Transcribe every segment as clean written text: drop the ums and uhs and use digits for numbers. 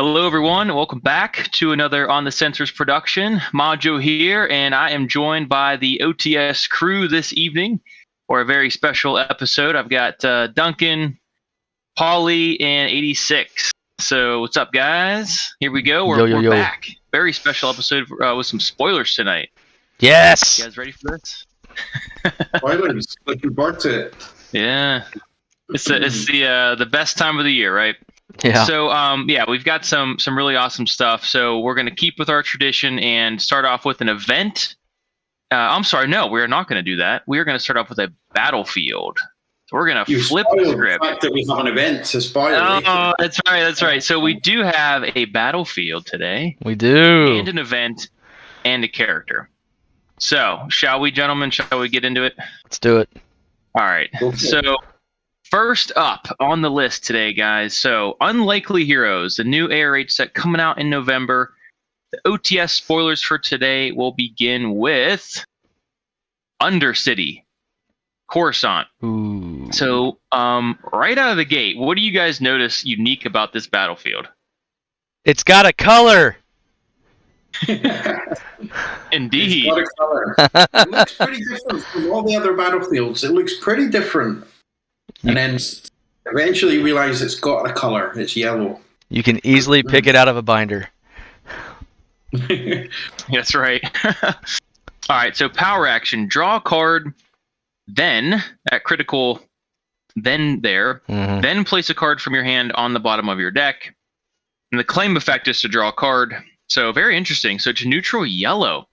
Hello, everyone. Welcome back to another On the Sensors production. Majo here, and I am joined by the OTS crew this evening for a very special episode. I've got Duncan, Paulie, and 86. So, what's up, guys? Here we go. We're back. Very special episode with some spoilers tonight. Yes. You guys ready for this? Spoilers. Looking forward to it. Yeah. It's the best time of the year, right? Yeah. So, we've got some really awesome stuff. So we're going to keep with our tradition and start off with an event. I'm sorry, no, we're not going to do that. We are going to start off with a battlefield. So we're going to flip the script. The fact that we have an event to spoil. Oh, that's right. So we do have a battlefield today. We do. And an event and a character. So, shall we, gentlemen? Shall we get into it? Let's do it. All right. So, first up on the list today, guys. So, Unlikely Heroes, the new ARH set coming out in November. The OTS spoilers for today will begin with Undercity, Coruscant. Ooh. So, right out of the gate, what do you guys notice unique about this battlefield? It's got a color. Indeed. It's got a color. It looks pretty different from all the other battlefields. It looks pretty different. And then eventually you realize it's got a color. It's yellow. You can easily pick it out of a binder. That's right. All right, so power action. Draw a card, then, at critical, then there. Mm-hmm. Then place a card from your hand on the bottom of your deck. And the claim effect is to draw a card. So very interesting. So it's neutral yellow.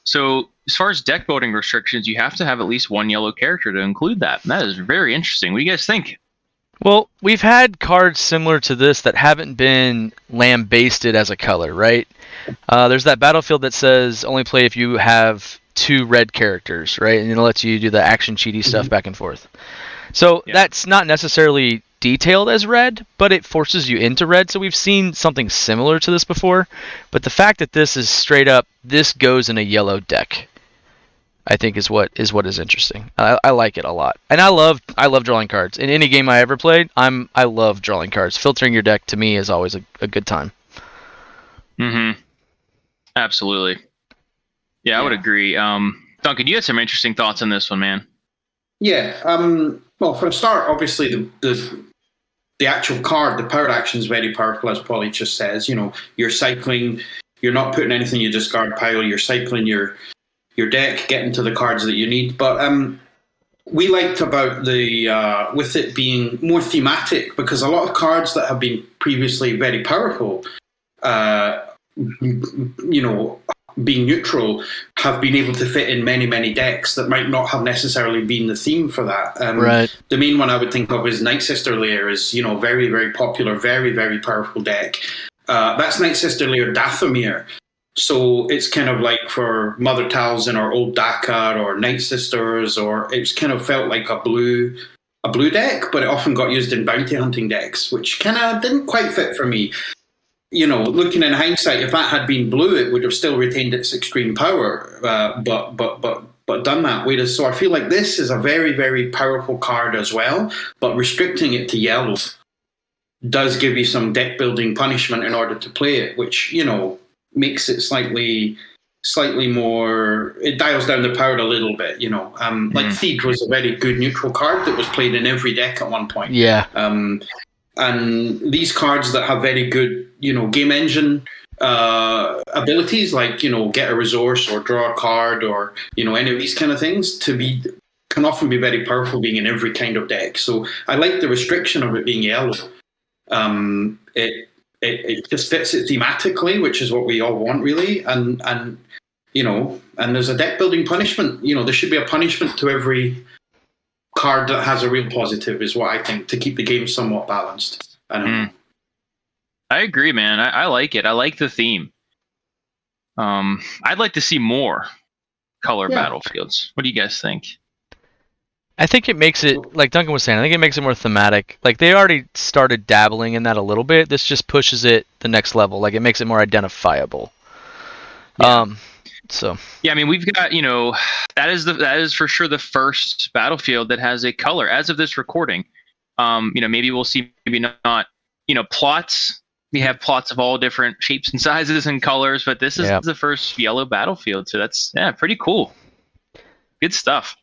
So as far as deck building restrictions, you have to have at least one yellow character to include that. And that is very interesting. What do you guys think? Well, we've had cards similar to this that haven't been lambasted as a color, right? There's that battlefield that says only play if you have 2 red characters, right? And it lets you do the action cheaty stuff back and forth. So that's not necessarily detailed as red, but it forces you into red. So we've seen something similar to this before. But the fact that this is straight up, this goes in a yellow deck, I think is what is interesting. I like it a lot, and I love drawing cards. In any game I ever played, I love drawing cards. Filtering your deck to me is always a good time. Mm-hmm. Absolutely. Yeah, I would agree. Duncan, you had some interesting thoughts on this one, man. Yeah. Well, for a start, obviously the actual card, the power action is very powerful, as Paulie just says. You know, you're cycling. You're not putting anything in your discard pile. You're cycling your deck, getting to the cards that you need. But we liked about the with it being more thematic, because a lot of cards that have been previously very powerful, being neutral, have been able to fit in many decks that might not have necessarily been the theme for that. Right. The main one I would think of is Night Sister Lair, is very popular, very powerful deck. That's Night Sister Lair Dathomir. So it's kind of like for Mother Talzin or Old Dakar or Night Sisters, or it's kind of felt like a blue deck, but it often got used in bounty hunting decks, which kind of didn't quite fit for me. You know, looking in hindsight, if that had been blue, it would have still retained its extreme power, but done that. Whereas, so I feel like this is a very powerful card as well, but restricting it to yellow does give you some deck building punishment in order to play it, which, you know, makes it slightly more. It dials down the power a little bit, you know. Like Theed was a very good neutral card that was played in every deck at one point. Yeah. And these cards that have very good, you know, game engine abilities, like, you know, get a resource or draw a card or, you know, any of these kind of things, can often be very powerful being in every kind of deck. So I like the restriction of it being yellow. It just fits it thematically, which is what we all want, really. And you know, and there's a deck building punishment. You know, there should be a punishment to every card that has a real positive, is what I think, to keep the game somewhat balanced. I agree, man. I like it. I like the theme. I'd like to see more color battlefields. What do you guys think? I think it makes it, like Duncan was saying, I think it makes it more thematic. Like, they already started dabbling in that a little bit. This just pushes it the next level. Like, it makes it more identifiable. Yeah. Yeah, I mean, we've got, you know, that is for sure the first battlefield that has a color as of this recording. You know, maybe we'll see, maybe not, you know, plots We have plots of all different shapes and sizes and colors, but this is the first yellow battlefield, so that's pretty cool. Good stuff.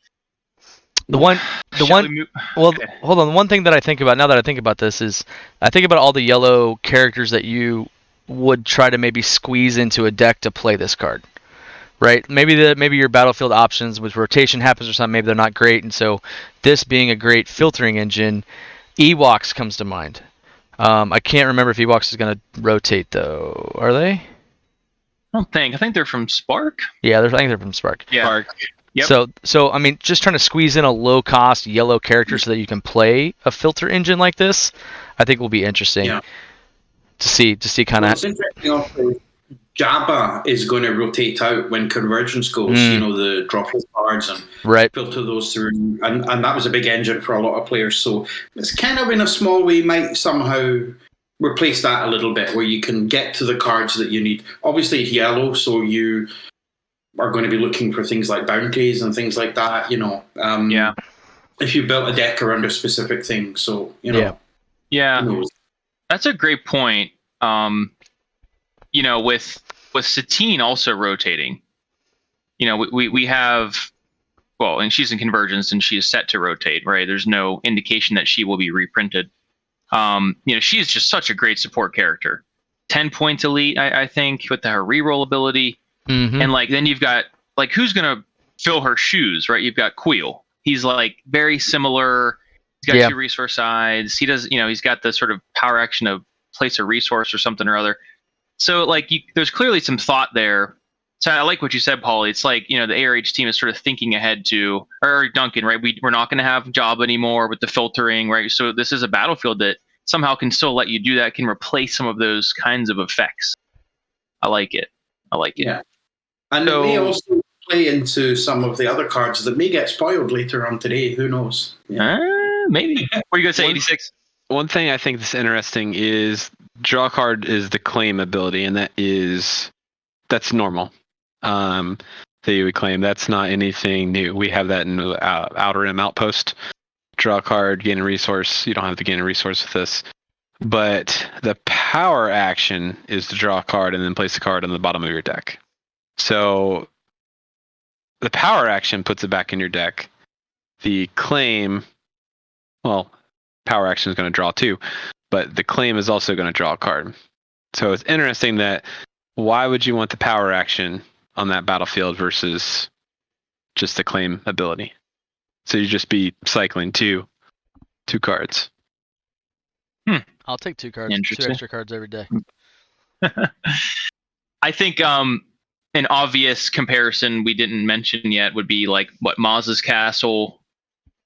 Hold on. One thing that I think about now that I think about this is I think about all the yellow characters that you would try to maybe squeeze into a deck to play this card, right? Maybe your battlefield options with rotation happens or something. Maybe they're not great, and so this being a great filtering engine, Ewoks comes to mind. I can't remember if Ewoks is going to rotate though. Are they? I don't think. I think they're from Spark. Yeah, I think they're from Spark. Yeah. Spark. Yep. So I mean, just trying to squeeze in a low-cost yellow character so that you can play a filter engine like this, I think will be interesting to see kind of. It's interesting. Also, Jabba is going to rotate out when Convergence goes. The drop his cards and filter those through, and that was a big engine for a lot of players. So it's kind of in a small way might somehow replace that a little bit, where you can get to the cards that you need. Obviously, it's yellow, so you are going to be looking for things like bounties and things like that, if you built a deck around a specific thing. So, that's a great point. With Satine also rotating, we have, and she's in Convergence and she is set to rotate, right? There's no indication that she will be reprinted. She is just such a great support character. 10 points elite, I think, with her reroll ability. Mm-hmm. And then you've got who's gonna fill her shoes, right? You've got Queel. He's very similar. He's got 2 resource sides. He does, he's got the sort of power action of place a resource or something or other. So there's clearly some thought there. So I like what you said, Paulie. It's the ARH team is sort of thinking ahead to, or Duncan, right? We're not going to have Job anymore with the filtering, right? So this is a battlefield that somehow can still let you do that, can replace some of those kinds of effects. I like it. Yeah. And it may also play into some of the other cards that may get spoiled later on today. Who knows? Maybe. What are you going to say, 86? One thing I think that's interesting is draw card is the claim ability, and that's normal. That you would claim. That's not anything new. We have that in Outer Rim Outpost. Draw card, gain a resource. You don't have to gain a resource with this. But the power action is to draw a card and then place a card on the bottom of your deck. So the power action puts it back in your deck. The claim, power action is going to draw too, but the claim is also going to draw a card. So it's interesting that why would you want the power action on that battlefield versus just the claim ability? So you just be cycling two cards. I'll take 2 cards, 2 extra cards every day. I think an obvious comparison we didn't mention yet would be Maz's Castle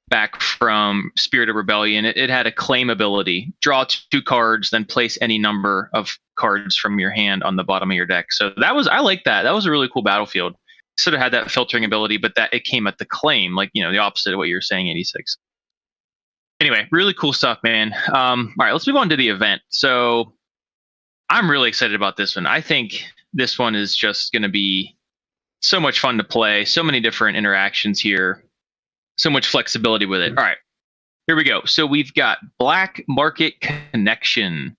back from Spirit of Rebellion. It had a claim ability. Draw 2 cards, then place any number of cards from your hand on the bottom of your deck. So I like that. That was a really cool battlefield. Sort of had that filtering ability, but that it came at the claim, the opposite of what you were saying, 86. Anyway, really cool stuff, man. All right, let's move on to the event. So I'm really excited about this one. I think this one is just going to be so much fun to play. So many different interactions here. So much flexibility with it. All right, here we go. So we've got Black Market Connection.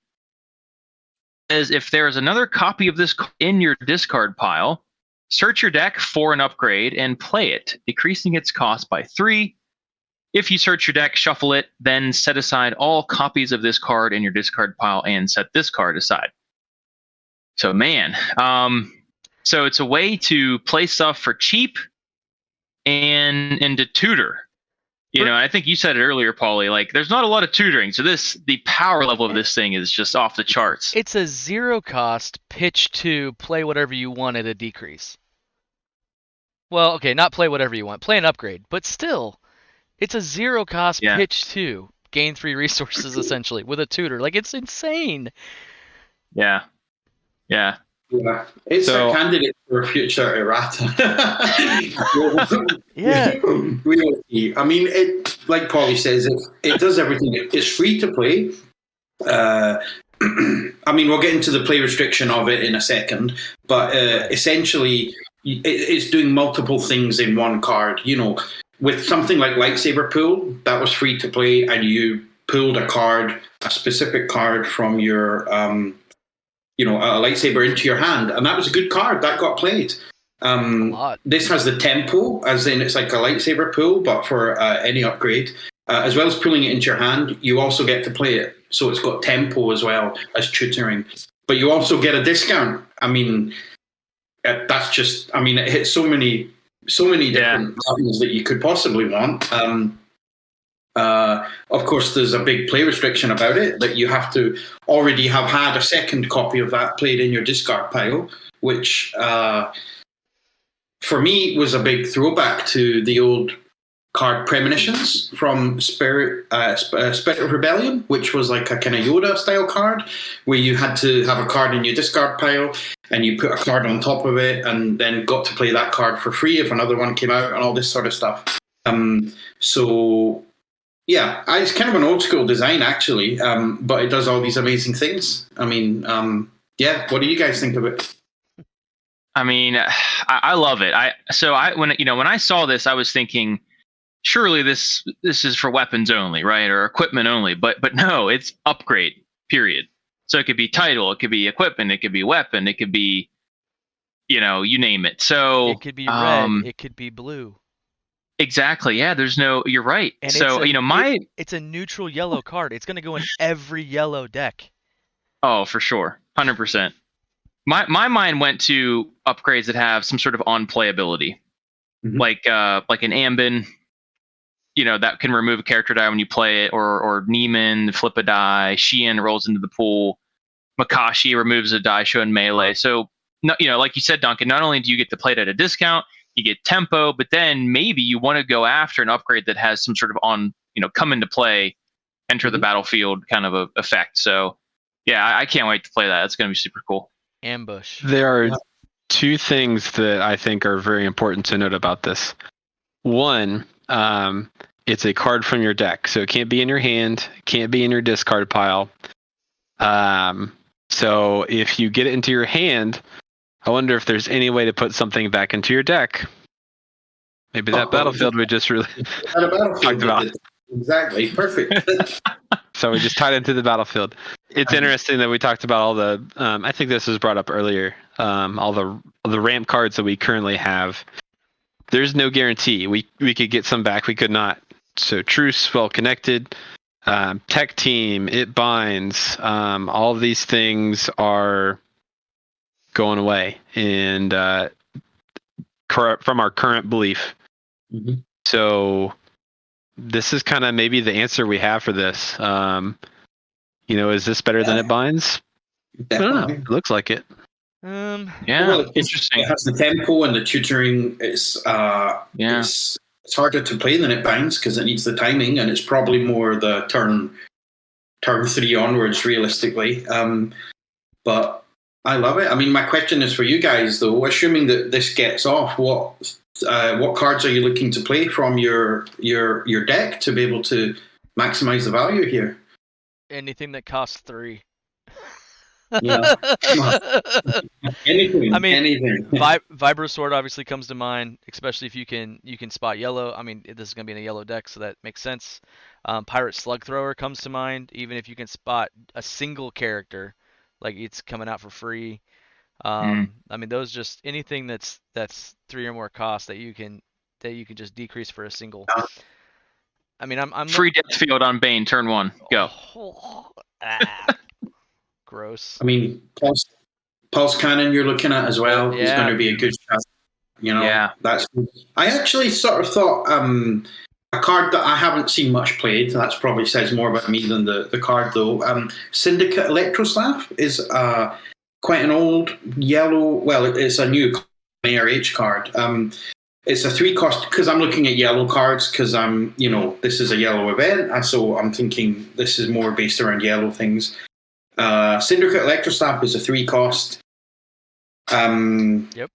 As if there is another copy of this in your discard pile, search your deck for an upgrade and play it, decreasing its cost by 3. If you search your deck, shuffle it, then set aside all copies of this card in your discard pile and set this card aside. So, man, so it's a way to play stuff for cheap and to tutor. I think you said it earlier, Paulie, there's not a lot of tutoring. So the power level of this thing is just off the charts. It's a 0-cost pitch to play whatever you want at a decrease. Well, okay, not play whatever you want. Play an upgrade. But still, it's a 0-cost pitch to gain 3 resources, essentially, with a tutor. It's insane. Yeah. It's a candidate for future errata. We'll see. I mean, like Paulie says, it does everything. It's free to play. I mean, we'll get into the play restriction of it in a second, but essentially, it's doing multiple things in one card. With something like Lightsaber Pool, that was free to play, and you pulled a specific card from your a lightsaber into your hand, and that was a good card that got played. A lot. This has the tempo, as in it's like a lightsaber pull, but for any upgrade. As well as pulling it into your hand, you also get to play it. So it's got tempo as well as tutoring. But you also get a discount. I mean, that's just, it hits so many different buttons that you could possibly want. Of course, there's a big play restriction about it, that you have to already have had a second copy of that played in your discard pile, which for me was a big throwback to the old card Premonitions from Spirit of Rebellion, which was like a kind of Yoda style card where you had to have a card in your discard pile and you put a card on top of it and then got to play that card for free if another one came out and all this sort of stuff. So yeah, it's kind of an old school design actually, but it does all these amazing things. What do you guys think of it? I love it. When I saw this, I was thinking, surely this is for weapons only, right, or equipment only. But no, it's upgrade. Period. So it could be title, it could be equipment, it could be weapon, it could be, you name it. So it could be red, it could be blue. Exactly. Yeah. You're right. And so it's a neutral yellow card. It's going to go in every yellow deck. Oh, for sure, 100%. My mind went to upgrades that have some sort of on playability, like an Ambin, that can remove a character die when you play it, or Neiman flip a die, Xian rolls into the pool, Makashi removes a die show in melee. So like you said, Duncan, not only do you get to play it at a discount, you get tempo, but then maybe you want to go after an upgrade that has some sort of come into play, enter the battlefield kind of a effect. So yeah, I can't wait to play that. It's going to be super cool. Ambush. There are two things that I think are very important to note about this. One, it's a card from your deck, so it can't be in your hand, can't be in your discard pile. So if you get it into your hand, I wonder if there's any way to put something back into your deck. Maybe that battlefield we just really talked about. Exactly. Perfect. So we just tied into the battlefield. It's interesting that we talked about all the, I think this was brought up earlier, all the ramp cards that we currently have. There's no guarantee. We could get some back, we could not. So Truce, Well Connected, Tech Team, It Binds, all of these things are going away, and from our current belief. Mm-hmm. So this is kind of maybe the answer we have for this. Is this better than It Binds? Definitely. I don't know. It looks like it. Interesting. It has the tempo and the tutoring. It's harder to play than It Binds because it needs the timing, and it's probably more the turn 3 onwards, realistically. But I love it. My question is for you guys, though. Assuming that this gets off, what cards are you looking to play from your deck to be able to maximize the value here? Anything that costs 3. Yeah. Anything. Anything. Vibro Sword obviously comes to mind, especially if you can spot yellow. This is going to be in a yellow deck, so that makes sense. Pirate Slug Thrower comes to mind, even if you can spot a single character, like it's coming out for free. Those just anything that's 3 or more costs that you can just decrease for a single. I'm free death field on Bane, turn 1, go. Gross. Pulse Cannon you're looking at as well is Yeah. going to be a good shot. Yeah. That's. I actually sort of thought a card that I haven't seen much played. That probably says more about me than the card, though. Syndicate Electrostaff is quite an old yellow. Well, it's a new ARH card. It's a 3 cost because I'm looking at yellow cards because this is a yellow event, so I'm thinking this is more based around yellow things. Syndicate Electrostaff is a 3 cost. Yep.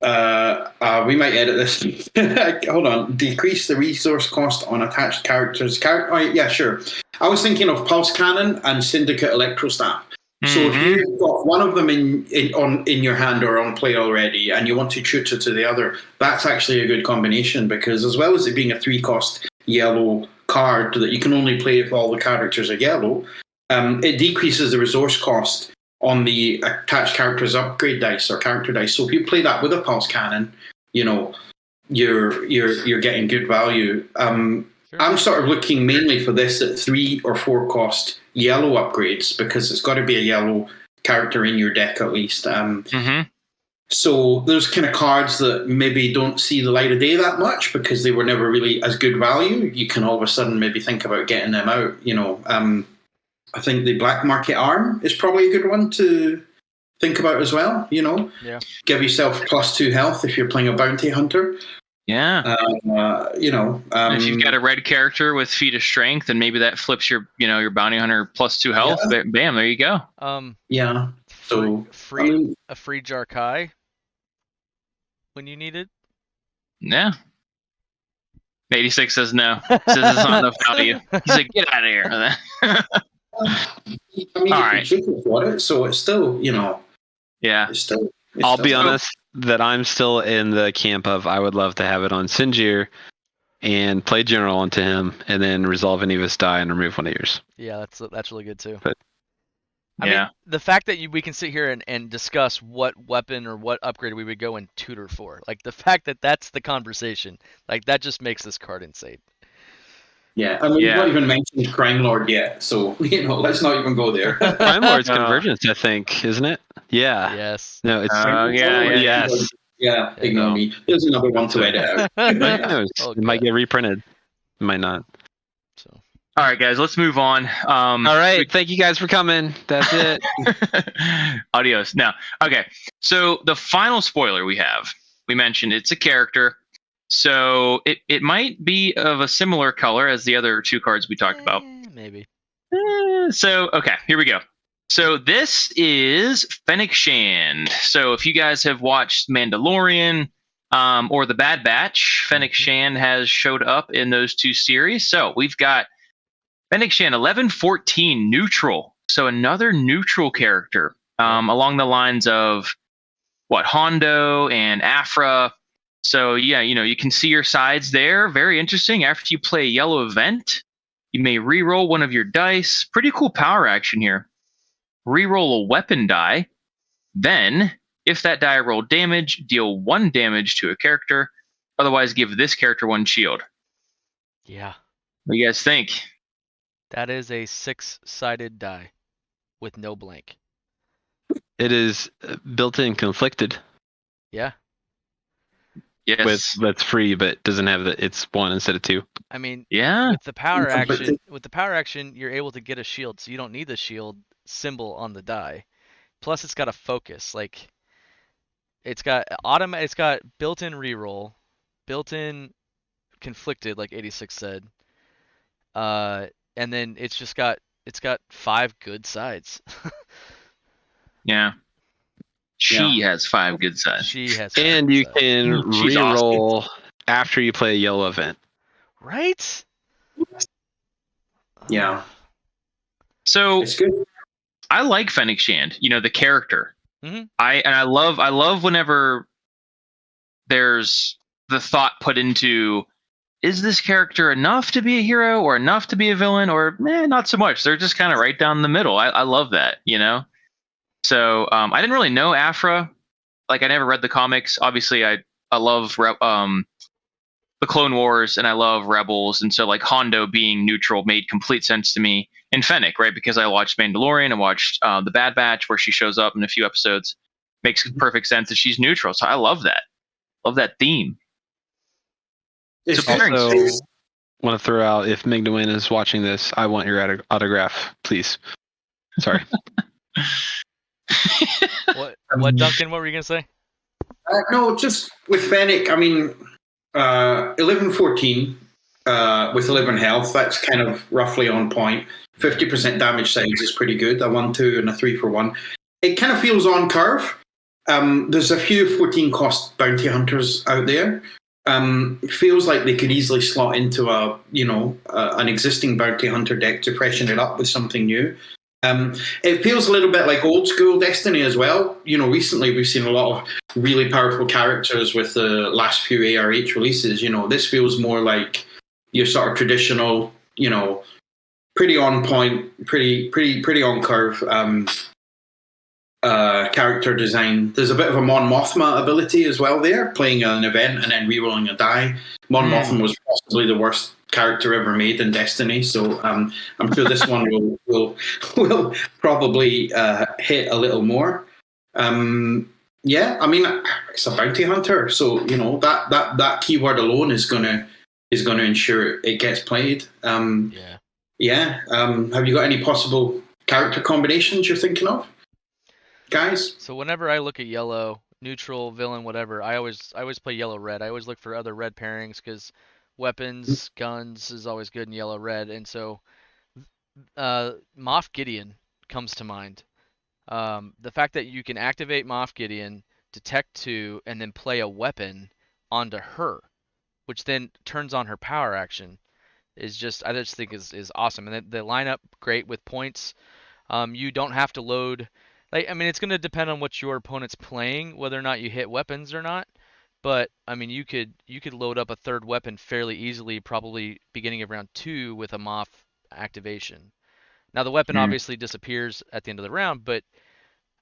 We might edit this. Hold on. Decrease the resource cost on attached characters. Yeah, sure. I was thinking of Pulse Cannon and Syndicate Electrostaff. So if you've got one of them in your hand or on play already, and you want to tutor to the other, that's actually a good combination because as well as it being a 3 cost yellow card that you can only play if all the characters are yellow, it decreases the resource cost on the attached characters upgrade dice or character dice. So if you play that with a pulse cannon, you're getting good value. Sure. I'm sort of looking mainly for this at 3 or 4 cost yellow upgrades, because it's got to be a yellow character in your deck at least. So there's kind of cards that maybe don't see the light of day that much because they were never really as good value. You can all of a sudden maybe think about getting them out. I think the Black Market Arm is probably a good one to think about as well. Yeah. Give yourself +2 health if you're playing a bounty hunter. Yeah. If you've got a red character with feat of strength, and maybe that flips your bounty hunter +2 health. Yeah. Bam, there you go. Yeah. So a free Jarkai when you need it. Yeah. 86 says no. Says it's not enough value. He's like, get out of here. I mean, All you right. can shoot it for it, so it's still, Yeah. it's still. I'll be honest that I'm still in the camp of I would love to have it on Sinjir and play General onto him, and then resolve any of his die and remove one of yours. Yeah, that's really good too. But- I mean, the fact that we can sit here and discuss what weapon or what upgrade we would go and tutor for, like the fact that that's the conversation, like that just makes this card insane. Yeah, I mean, we've not even mentioned Crime Lord yet, so let's not even go there. Crime Lord's Convergence, I think, isn't it? Yeah. Yes. No, it's yes. Yeah, ignore me. There's another one to edit out. It might get reprinted. It might not. So. All right, guys, let's move on. All right, thank you guys for coming. That's it. Adios. Now, okay. So the final spoiler we mentioned it's a character. So it might be of a similar color as the other 2 cards we talked about. Maybe. So, okay, here we go. So this is Fennec Shand. So if you guys have watched Mandalorian or The Bad Batch, Fennec Shand has showed up in those 2 series. So we've got Fennec Shand 1114 neutral. So another neutral character along the lines of Hondo and Afra. So yeah, you can see your sides there. Very interesting. After you play a yellow event, you may re-roll one of your dice. Pretty cool power action here. Re-roll a weapon die. Then, if that die rolled damage, deal 1 damage to a character. Otherwise, give this character 1 shield. Yeah. What do you guys think? That is a 6-sided die with no blank. It is built-in conflicted. Yeah. Yes. That's free, but doesn't have it's 1 instead of 2. I mean, yeah. With the power action, you're able to get a shield, so you don't need the shield symbol on the die. Plus, it's got a focus. Like, it's got built-in reroll, built-in conflicted, like 86 said. And then it's got 5 good sides. Yeah. She has 5 good sides. She has. And you can She's reroll after you play a yellow event. Right? Yeah. So It's good. I like Fennec Shand, the character. Mm-hmm. I love whenever there's the thought put into, is this character enough to be a hero or enough to be a villain, or not so much. They're just kind of right down the middle. I love that, So I didn't really know Afra. Like, I never read the comics. Obviously, I love the Clone Wars, and I love Rebels, and so like Hondo being neutral made complete sense to me. And Fennec, right? Because I watched Mandalorian and watched The Bad Batch, where she shows up in a few episodes. Makes perfect sense that she's neutral. So I love that. Love that theme. It's So pairing Also, good. want to throw out, if Migdawin is watching this, I want your autograph, please. Sorry. What, Duncan? What were you gonna say? No, just with Fennec, I mean, 1114 with 11 health, that's kind of roughly on point. 50% damage size is pretty good. A 1-2 and a 3-for-1. It kind of feels on curve. There's a few 14 cost bounty hunters out there. It feels like they could easily slot into an existing bounty hunter deck to freshen it up with something new. It feels a little bit like old school Destiny as well. Recently we've seen a lot of really powerful characters with the last few ARH releases. This feels more like your sort of traditional, pretty on point, pretty on curve character design. There's a bit of a Mon Mothma ability as well there, playing an event and then rerolling a die. Mon Mothma was possibly the worst character ever made in Destiny, so I'm sure this one will probably hit a little more. Yeah, I mean, it's a bounty hunter, so you know that keyword alone is gonna ensure it gets played. Yeah. Have you got any possible character combinations you're thinking of, guys? So whenever I look at yellow, neutral, villain, whatever, I always play yellow red. I always look for other red pairings because weapons, guns is always good in yellow red, and so Moff Gideon comes to mind. The fact that you can activate Moff Gideon, detect 2, and then play a weapon onto her, which then turns on her power action, is just I just think is awesome. And they line up great with points. You don't have to load. Like, I mean, it's going to depend on what your opponent's playing, whether or not you hit weapons or not. But I mean, you could load up a third weapon fairly easily, probably beginning of round 2 with a Moff activation. Now the weapon obviously disappears at the end of the round, but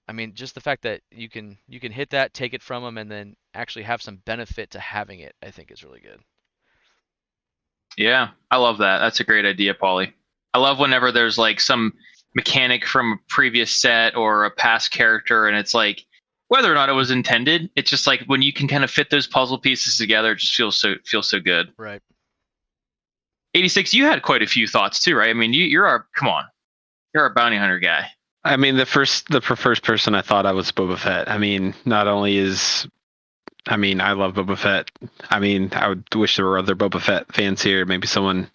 I mean, just the fact that you can hit that, take it from them, and then actually have some benefit to having it, I think is really good. Yeah, I love that. That's a great idea, Paulie. I love whenever there's like some mechanic from a previous set or a past character, and it's like whether or not it was intended, it's just like when you can kind of fit those puzzle pieces together, it just feels so good. Right. 86, you had quite a few thoughts too, right? I mean, you're our bounty hunter guy. I mean, the first person I thought of was Boba Fett. I mean, not only I love Boba Fett. I mean, I would wish there were other Boba Fett fans here. Maybe someone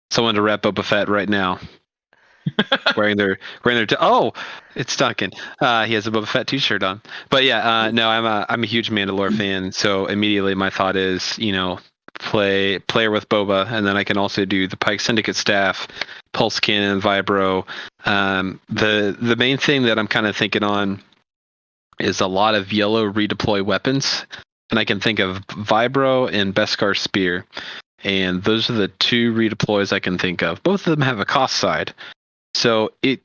to rep Boba Fett right now. wearing their oh, it's Duncan. He has a Boba Fett t-shirt on. But yeah, no, I'm a huge Mandalore fan. So immediately my thought is, you know, player with Boba, and then I can also do the Pike Syndicate staff, pulse cannon, vibro. The main thing that I'm kind of thinking on is a lot of yellow redeploy weapons, and I can think of vibro and Beskar spear, and those are the 2 redeploys I can think of. Both of them have a cost side, so it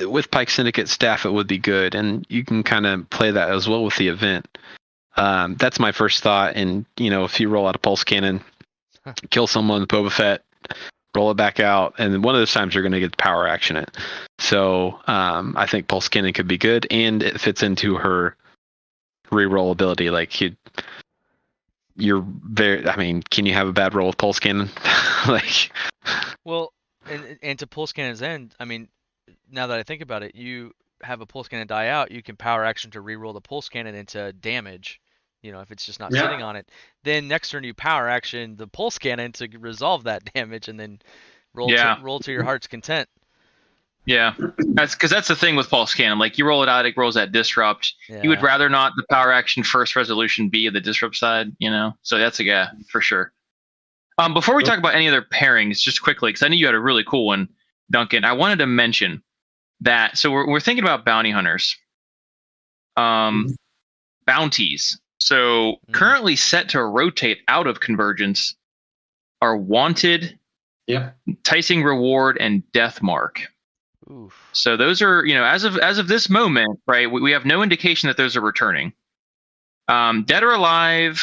with Pike Syndicate staff it would be good, and you can kind of play that as well with the event. That's my first thought. And you know, if you roll out a pulse cannon, kill someone with Boba Fett, roll it back out, and one of those times you're going to get power action it. So I think pulse cannon could be good, and it fits into her reroll ability. Like you're very. I mean, can you have a bad roll with pulse cannon? Like, well, and to pulse cannon's end, I mean, now that I think about it, you have a pulse cannon die out, you can power action to reroll the pulse cannon into damage. You know, if it's just not sitting on it, then next turn you power action the pulse cannon to resolve that damage, and then roll to your heart's content. Yeah, that's the thing with pulse cannon. Like you roll it out, it rolls at disrupt. Yeah. You would rather not the power action first resolution be the disrupt side, you know. So that's for sure. Before we talk about any other pairings, just quickly, because I know you had a really cool one, Duncan. I wanted to mention that. So we're thinking about bounty hunters, bounties. So currently set to rotate out of convergence are wanted, enticing reward, and death mark. Oof. So those are, you know, as of this moment, right? We have no indication that those are returning. Dead or Alive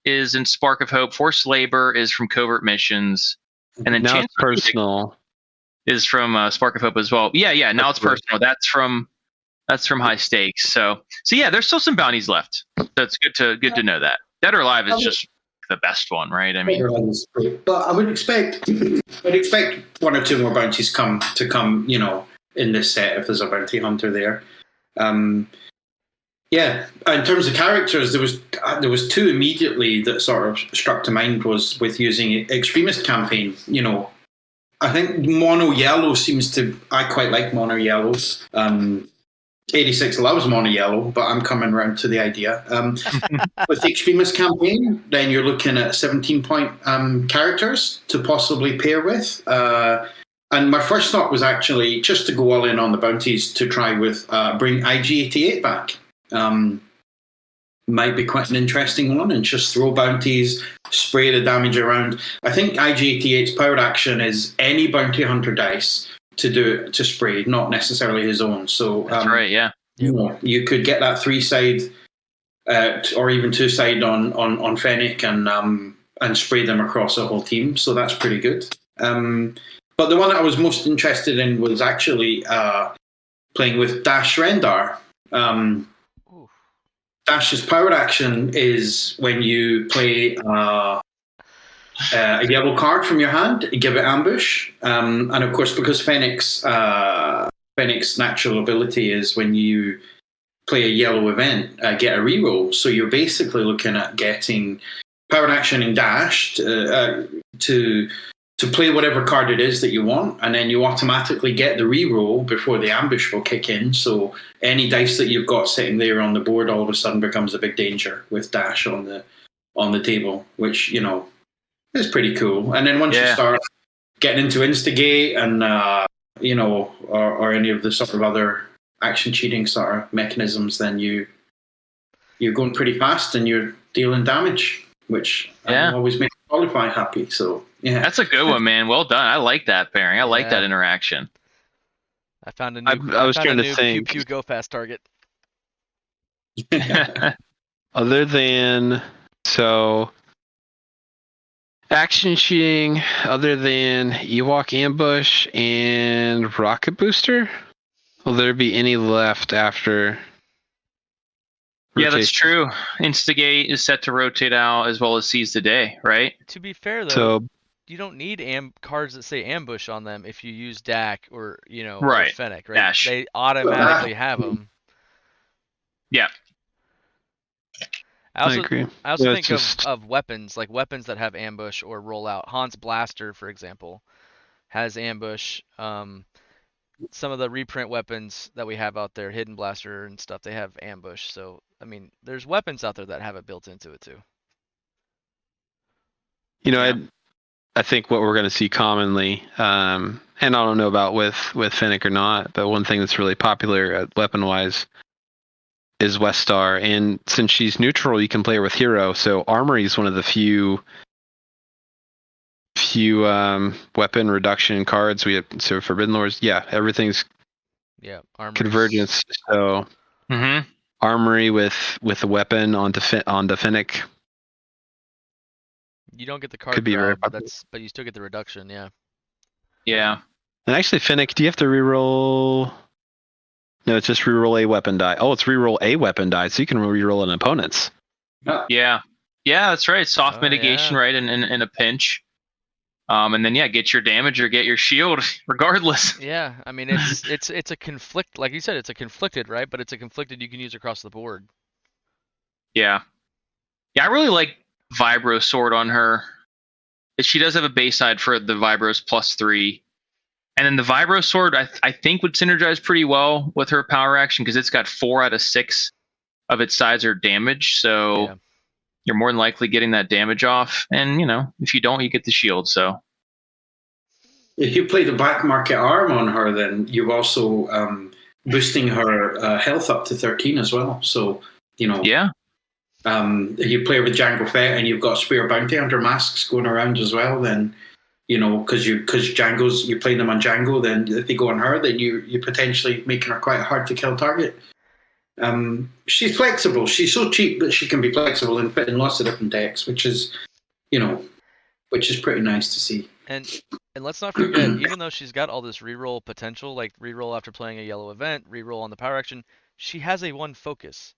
is in Spark of Hope. Forced Labor is from Covert Missions, and then now Chance it's personal is from Spark of Hope as well. Yeah. Now it's personal. That's from High Stakes. So yeah, there's still some bounties left. That's good to know that. Dead or Alive is just the best one, right? I mean, but I would expect 1 or 2 more bounties come, you know, in this set if there's a bounty hunter there. Yeah, in terms of characters, there was 2 immediately that sort of struck to mind was with using Extremist Campaign. You know, I think mono yellow I quite like mono yellows. 86 loves mono yellow, but I'm coming around to the idea. With the Extremist Campaign, then you're looking at 17-point characters to possibly pair with. And my first thought was actually just to go all in on the bounties to try with bring IG-88 back. Might be quite an interesting one, and just throw bounties, spray the damage around. I think IG-88's power action is any bounty hunter dice to spray, not necessarily his own. So that's right, yeah. You could get that 3-side or even 2-side on Fennec and spray them across a whole team. So that's pretty good. But the one that I was most interested in was actually playing with Dash Rendar. Dash's power action is when you play a yellow card from your hand, you give it ambush. And of course, because Fennec's natural ability is when you play a yellow event, get a reroll. So you're basically looking at getting power action and dash to play whatever card it is that you want, and then you automatically get the reroll before the ambush will kick in. So any dice that you've got sitting there on the board all of a sudden becomes a big danger with dash on the table, which is pretty cool. And then once you start getting into instigate and or any of the sort of other action cheating sort of mechanisms, then you're going pretty fast and you're dealing damage, which always makes Qualify happy. So that's a good one, man. Well done. I like that pairing. I like that interaction. I found a new. I was trying to think. Pew go fast target. Other than action cheating, other than Ewok ambush and rocket booster, will there be any left after? Yeah, that's true. Instigate is set to rotate out as well as seize the day, right? To be fair, though, you don't need cards that say ambush on them if you use DAC or or Fennec, right? Dash. They automatically have them. Yeah. I agree. I also think of weapons, like weapons that have ambush or rollout. Han's Blaster, for example, has ambush. Some of the reprint weapons that we have out there, Hidden Blaster and stuff, they have ambush. So, I mean, there's weapons out there that have it built into it too. I think what we're going to see commonly, and I don't know about with Fennec or not, but one thing that's really popular weapon-wise is Westar. And since she's neutral, you can play her with hero. So Armory is one of the few weapon reduction cards we have. So Forbidden Lords, everything's convergence. So Armory with a weapon onto Fennec. You don't get the card could be very but you still get the reduction. Yeah. And actually, Fennec, do you have to reroll? No, it's just reroll a weapon die. Oh, it's reroll a weapon die, so you can reroll an opponent's. Yeah, that's right. Soft mitigation, right? In a pinch. And then get your damage or get your shield, regardless. Yeah, I mean it's a conflict, like you said, it's a conflicted, right? But it's a conflicted you can use across the board. Yeah, I really like Vibro Sword on her. She does have a base side for the Vibros +3, and then the Vibro Sword I think would synergize pretty well with her power action because it's got 4 out of 6 of its sides are damage, so you're more than likely getting that damage off. And if you don't, you get the shield. So if you play the black market arm on her, then you're also boosting her health up to 13 as well. So if you play with Jango Fett and you've got Spear Bounty Hunter masks going around as well, then because Jango's, you're playing them on Jango, then if they go on her, then you're potentially making her quite a hard to kill target. She's flexible. She's so cheap that she can be flexible and fit in lots of different decks, which is pretty nice to see. And let's not forget, even though she's got all this reroll potential, like reroll after playing a yellow event, reroll on the power action, she has a 1 focus.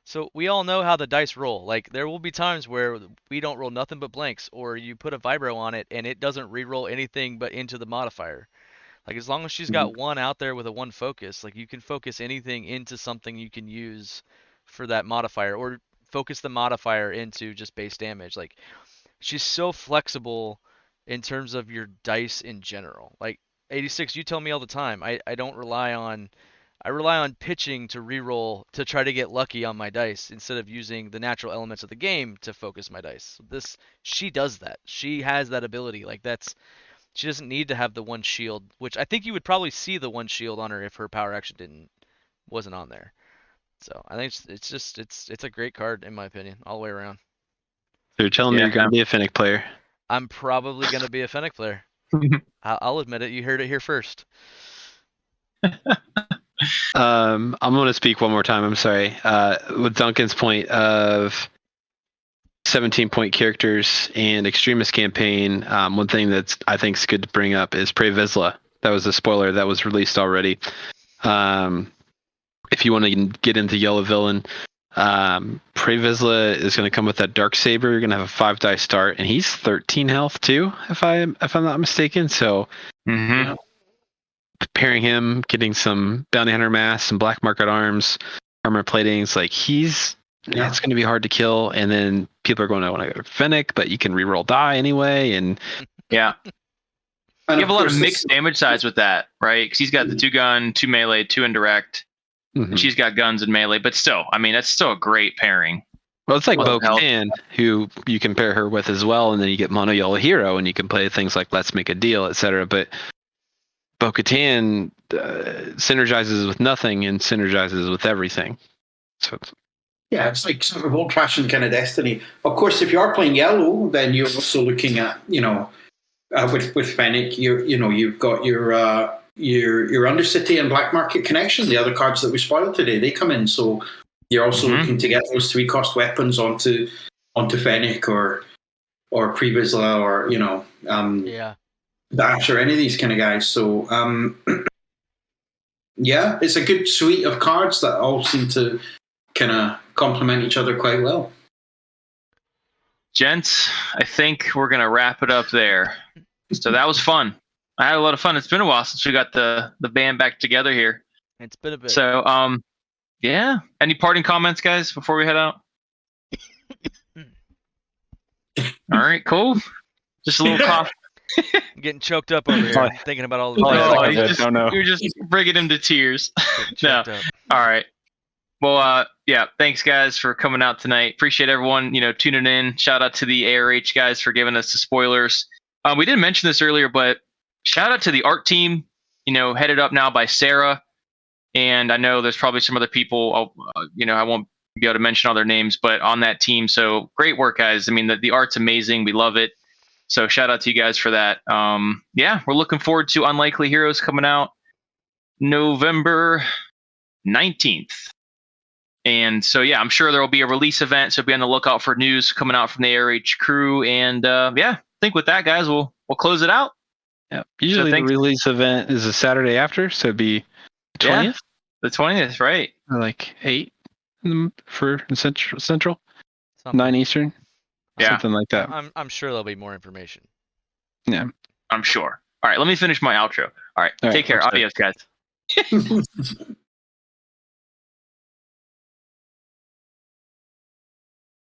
So we all know how the dice roll. Like there will be times where we don't roll nothing but blanks, or you put a vibro on it and it doesn't reroll anything but into the modifier. Like as long as she's got 1 out there with a 1 focus, like you can focus anything into something you can use for that modifier, or focus the modifier into just base damage. Like she's so flexible in terms of your dice in general. Like 86, you tell me all the time, I rely on pitching to reroll to try to get lucky on my dice instead of using the natural elements of the game to focus my dice. She does that. She has that ability. Like she doesn't need to have the 1 shield, which I think you would probably see the 1 shield on her if her power action wasn't on there. So I think it's a great card in my opinion, all the way around. So you're telling me you're going to be a Fennec player? I'm probably going to be a Fennec player. I'll admit it. You heard it here first. I'm going to speak one more time. I'm sorry. With Duncan's point of 17-point characters and Extremist campaign, one thing that's I think is good to bring up is Pre Vizsla. That was a spoiler that was released already. If you want to get into Yellow Villain, Pre Vizsla is going to come with that Dark Saber. You're going to have a 5-die start, and he's 13 health too, if I'm not mistaken. So, pairing him, getting some Bounty Hunter Mask, some Black Market Arms, armor platings, like it's going to be hard to kill. And then people are going to want to go to Fennec, but you can reroll die anyway. And yeah. And You have a lot of course mixed damage sides with that, right? Because he's got the 2 gun, 2 melee, 2 indirect, and she's got guns and melee. But still, I mean, that's still a great pairing. Well, it's like Well, Bo-Katan, who you can pair her with as well, and then you get Mono Yellow Hero, and you can play things like Let's Make a Deal, etc. But Bo-Katan synergizes with nothing and synergizes with everything. So yeah, it's like sort of old-fashioned kind of Destiny. Of course, if you are playing yellow, then you're also looking at with Fennec, you've got your Undercity and Black Market Connection, the other cards that we spoiled today. They come in, so you're also looking to get those 3-cost weapons onto Fennec or Pre Vizsla or Dash or any of these kind of guys. So yeah, it's a good suite of cards that all seem to kind of complement each other quite well. Gents, I think we're going to wrap it up there. So that was fun. I had a lot of fun. It's been a while since we got the band back together here. It's been a bit. So, yeah. Any parting comments, guys, before we head out? All right, cool. Just a little cough. I'm getting choked up over here, thinking about all the you're just bringing him to tears. No. All right. Well, yeah, thanks guys for coming out tonight. Appreciate everyone, tuning in. Shout out to the ARH guys for giving us the spoilers. We didn't mention this earlier, but shout out to the art team, headed up now by Sarah. And I know there's probably some other people, I won't be able to mention all their names, but on that team. So great work, guys. I mean, the art's amazing. We love it. So shout out to you guys for that. Yeah, we're looking forward to Unlikely Heroes coming out November 19th. And so, yeah, I'm sure there will be a release event. So be on the lookout for news coming out from the ARH crew. And yeah, I think with that, guys, we'll close it out. Yeah. Usually the release event is a Saturday after, so it'd be 20th. Yeah, the 20th, right? Or like 8 for Central, 9 Eastern. Yeah, something like that. I'm sure there'll be more information. Yeah, I'm sure. All right, let me finish my outro. All right. Take care. Adios, guys.